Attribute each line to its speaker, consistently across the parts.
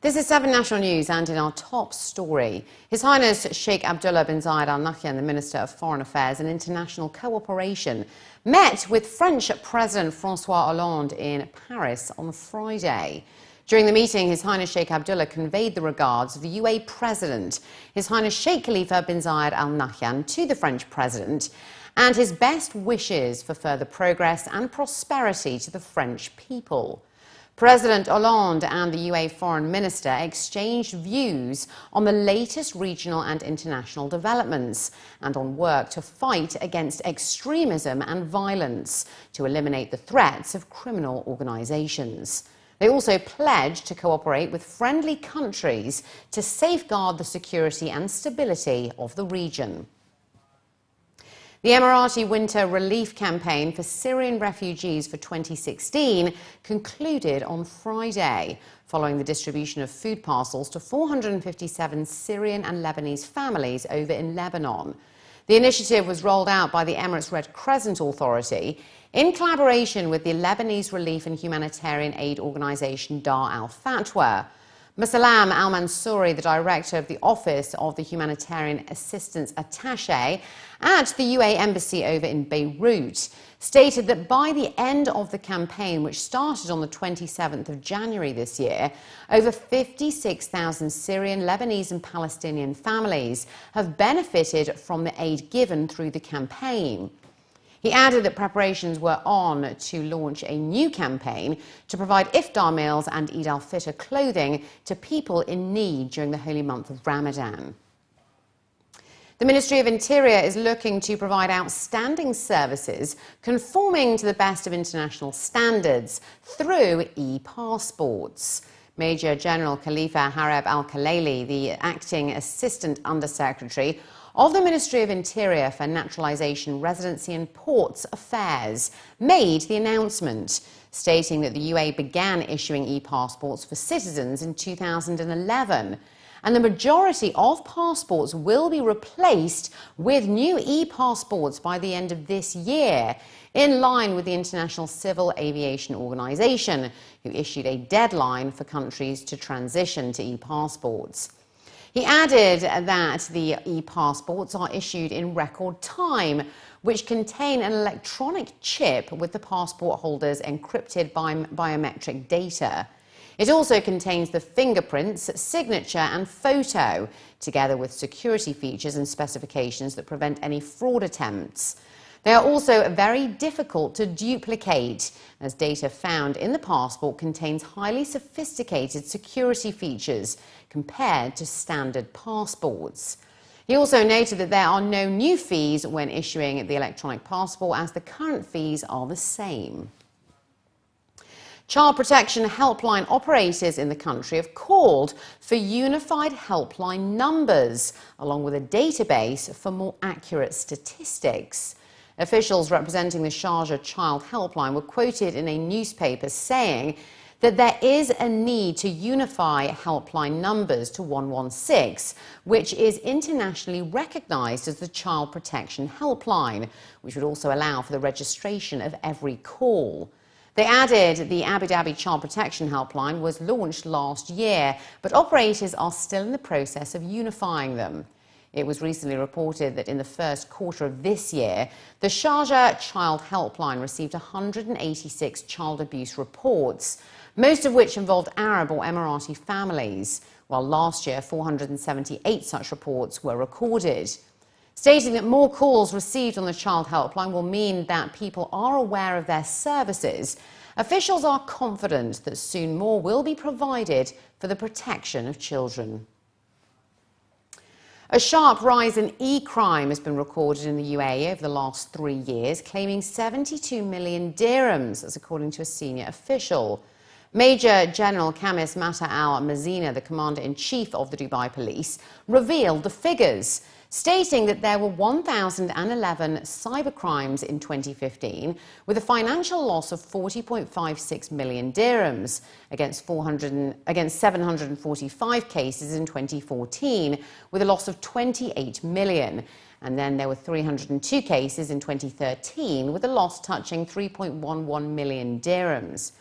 Speaker 1: This is 7 National News, and in our top story, His Highness Sheikh Abdullah bin Zayed Al Nahyan, the Minister of Foreign Affairs and International Cooperation, met with French President François Hollande in Paris on Friday. During the meeting, His Highness Sheikh Abdullah conveyed the regards of the UAE President, His Highness Sheikh Khalifa bin Zayed Al Nahyan, to the French President, and his best wishes for further progress and prosperity to the French people. President Hollande and the UAE Foreign Minister exchanged views on the latest regional and international developments and on work to fight against extremism and violence to eliminate the threats of criminal organisations. They also pledged to cooperate with friendly countries to safeguard the security and stability of the region. The Emirati Winter Relief Campaign for Syrian refugees for 2016 concluded on Friday, following the distribution of food parcels to 457 Syrian and Lebanese families over in Lebanon. The initiative was rolled out by the Emirates Red Crescent Authority in collaboration with the Lebanese relief and humanitarian aid organisation Dar al-Fatwa. Musalam al-Mansouri, the director of the Office of the Humanitarian Assistance Attaché at the UAE Embassy over in Beirut, stated that by the end of the campaign, which started on the 27th of January this year, over 56,000 Syrian, Lebanese and Palestinian families have benefited from the aid given through the campaign. He added that preparations were on to launch a new campaign to provide iftar meals and Eid al-Fitr clothing to people in need during the holy month of Ramadan. The Ministry of Interior is looking to provide outstanding services conforming to the best of international standards through e-passports. Major General Khalifa Hareb Al-Khalili, the Acting Assistant Undersecretary of the Ministry of Interior for Naturalisation, Residency and Ports Affairs, made the announcement, stating that the UAE began issuing e-passports for citizens in 2011, and the majority of passports will be replaced with new e-passports by the end of this year, in line with the International Civil Aviation Organization, who issued a deadline for countries to transition to e-passports. He added that the e-passports are issued in record time, which contain an electronic chip with the passport holder's encrypted biometric data. It also contains the fingerprints, signature and photo, together with security features and specifications that prevent any fraud attempts. They are also very difficult to duplicate, as data found in the passport contains highly sophisticated security features compared to standard passports. He also noted that there are no new fees when issuing the electronic passport, as the current fees are the same. Child protection helpline operators in the country have called for unified helpline numbers, along with a database for more accurate statistics. Officials representing the Sharjah Child Helpline were quoted in a newspaper saying that there is a need to unify helpline numbers to 116, which is internationally recognised as the Child Protection Helpline, which would also allow for the registration of every call. They added the Abu Dhabi Child Protection Helpline was launched last year, but operators are still in the process of unifying them. It was recently reported that in the first quarter of this year, the Sharjah Child Helpline received 186 child abuse reports, most of which involved Arab or Emirati families, while last year 478 such reports were recorded. Stating that more calls received on the Child Helpline will mean that people are aware of their services, officials are confident that soon more will be provided for the protection of children. A sharp rise in e-crime has been recorded in the UAE over the last 3 years, claiming 72 million dirhams, that's according to a senior official. Major General Kamis Mata al-Mazina, the Commander-in-Chief of the Dubai Police, revealed the figures, stating that there were 1,011 cybercrimes in 2015, with a financial loss of 40.56 million dirhams, against 745 cases in 2014, with a loss of 28 million. And then there were 302 cases in 2013, with a loss touching 3.11 million dirhams.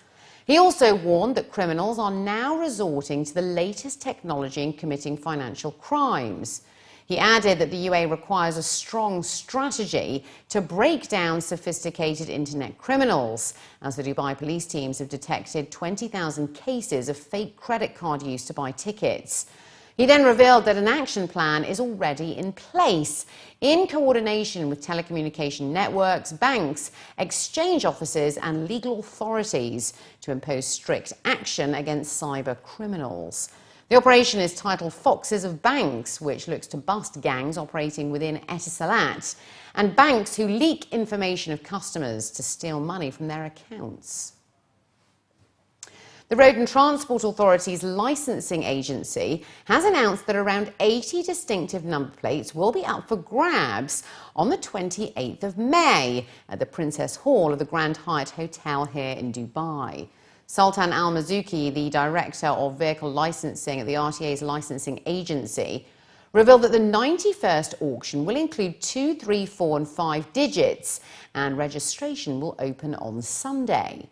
Speaker 1: He also warned that criminals are now resorting to the latest technology in committing financial crimes. He added that the UAE requires a strong strategy to break down sophisticated internet criminals, as the Dubai police teams have detected 20,000 cases of fake credit card use to buy tickets. He then revealed that an action plan is already in place in coordination with telecommunication networks, banks, exchange offices and legal authorities to impose strict action against cyber criminals. The operation is titled Foxes of Banks, which looks to bust gangs operating within Etisalat and banks who leak information of customers to steal money from their accounts. The Road and Transport Authority's licensing agency has announced that around 80 distinctive number plates will be up for grabs on the 28th of May at the Princess Hall of the Grand Hyatt Hotel here in Dubai. Sultan Al Mazuki, the Director of Vehicle Licensing at the RTA's licensing agency, revealed that the 91st auction will include 2, 3, 4 and 5 digits, and registration will open on Sunday.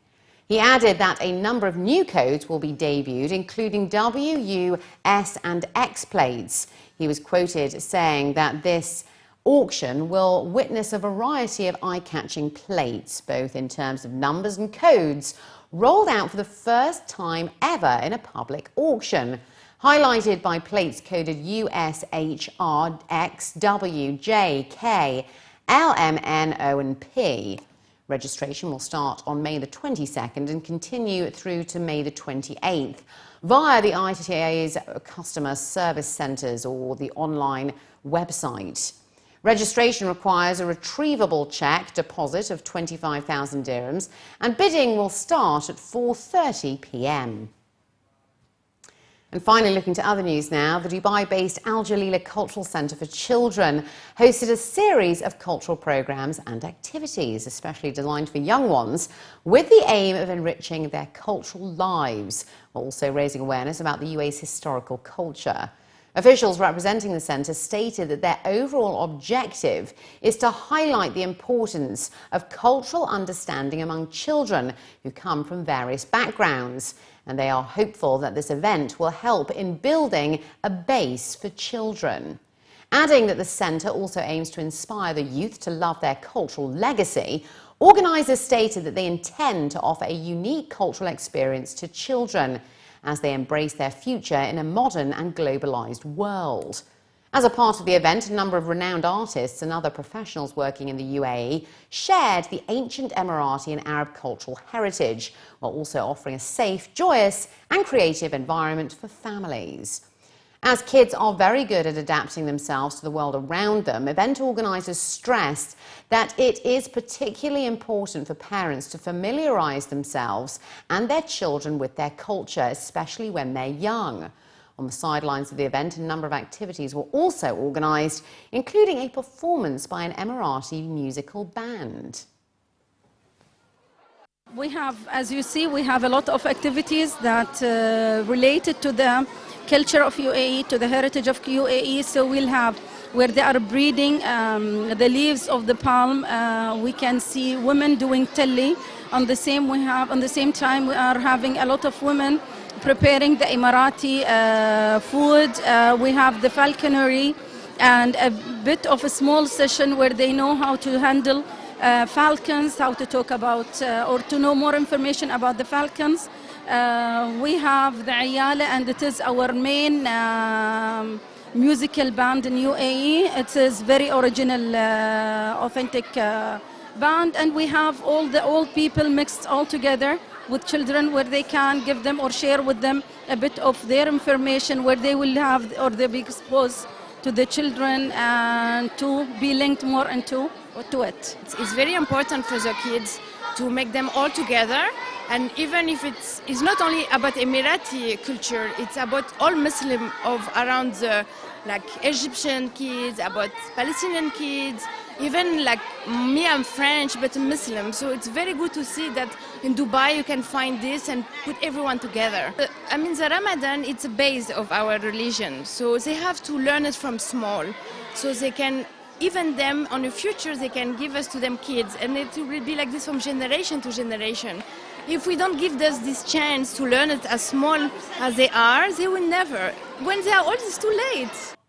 Speaker 1: He added that a number of new codes will be debuted, including W, U, S and X plates. He was quoted saying that this auction will witness a variety of eye-catching plates, both in terms of numbers and codes, rolled out for the first time ever in a public auction, highlighted by plates coded US, H, R, X, W, J, K, L, M, N, O and P. Registration will start on May the 22nd and continue through to May the 28th via the ITA's customer service centres or the online website. Registration requires a retrievable cheque deposit of 25,000 dirhams and bidding will start at 4:30 p.m. And finally, looking to other news now, the Dubai-based Jalila Cultural Centre for Children hosted a series of cultural programmes and activities, especially designed for young ones, with the aim of enriching their cultural lives, while also raising awareness about the UAE's historical culture. Officials representing the centre stated that their overall objective is to highlight the importance of cultural understanding among children who come from various backgrounds, and they are hopeful that this event will help in building a base for children. Adding that the centre also aims to inspire the youth to love their cultural legacy, organisers stated that they intend to offer a unique cultural experience to children as they embrace their future in a modern and globalised world. As a part of the event, a number of renowned artists and other professionals working in the UAE shared the ancient Emirati and Arab cultural heritage, while also offering a safe, joyous and creative environment for families. As kids are very good at adapting themselves to the world around them, event organisers stressed that it is particularly important for parents to familiarise themselves and their children with their culture, especially when they're young. On the sidelines of the event, a number of activities were also organised, including a performance by an Emirati musical band.
Speaker 2: We have, as you see, we have a lot of activities that related to the culture of UAE, to the heritage of UAE. So we'll have where they are breeding the leaves of the palm. We can see women doing telly. On the same time we are having a lot of women preparing the Emirati food. We have the falconry and a bit of a small session where they know how to handle falcons, how to talk about or to know more information about the falcons. We have the Ayala, and it is our main musical band in UAE. It is very original, authentic band, and we have all the old people mixed all together with children, where they can give them or share with them a bit of their information, where they will have or they'll be exposed to the children and to be linked more into to it.
Speaker 3: It's very important for the kids to make them all together, and even if it's not only about Emirati culture, it's about all Muslim of around the like Egyptian kids, about Palestinian kids, even like me, I'm French but Muslim, so it's very good to see that in Dubai you can find this and put everyone together. I mean, the Ramadan, it's a base of our religion, so they have to learn it from small, so they can, even them on the future, they can give us to them kids, and it will be like this from generation to generation. if we don't give them this chance to learn it as small as they are, they will never. When they are old, it's too late.